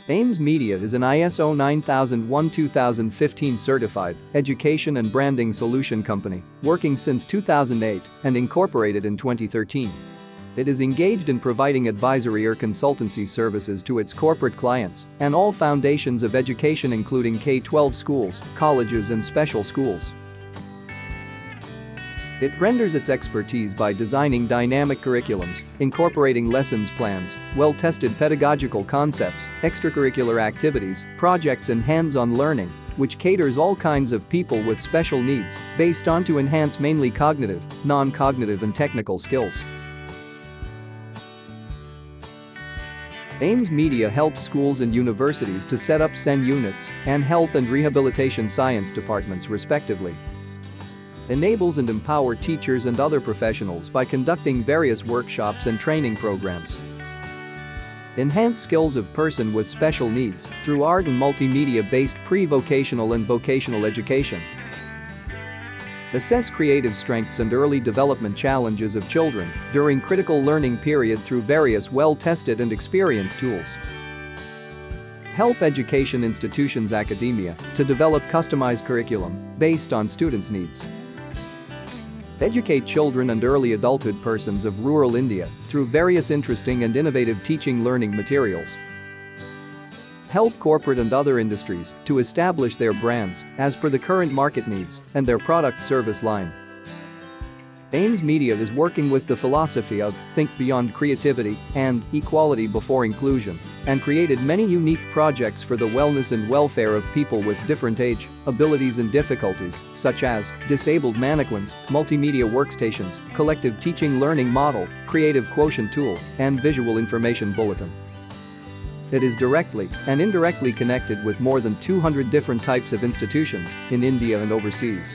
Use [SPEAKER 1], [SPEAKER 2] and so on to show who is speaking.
[SPEAKER 1] Ames Media is an ISO 9001-2015 certified education and branding solution company, working since 2008 and incorporated in 2013. It is engaged in providing advisory or consultancy services to its corporate clients and all foundations of education including K-12 schools, colleges and special schools. It renders its expertise by designing dynamic curriculums, incorporating lessons plans, well-tested pedagogical concepts, extracurricular activities, projects and hands-on learning, which caters all kinds of people with special needs, based on to enhance mainly cognitive, non-cognitive and technical skills. Ames Media helps schools and universities to set up SEN units and health and rehabilitation science departments respectively. Enables and empower teachers and other professionals by conducting various workshops and training programs. Enhance skills of person with special needs through art and multimedia-based pre-vocational and vocational education. Assess creative strengths and early development challenges of children during critical learning period through various well-tested and experienced tools. Help education institutions academia to develop customized curriculum based on students' needs. Educate children and early adulthood persons of rural India through various interesting and innovative teaching learning materials. Help corporate and other industries to establish their brands as per the current market needs and their product service line. Ames Media is working with the philosophy of think beyond creativity and equality before inclusion and created many unique projects for the wellness and welfare of people with different age, abilities and difficulties such as disabled mannequins, multimedia workstations, collective teaching learning model, creative quotient tool, and visual information bulletin. It is directly and indirectly connected with more than 200 different types of institutions in India and overseas.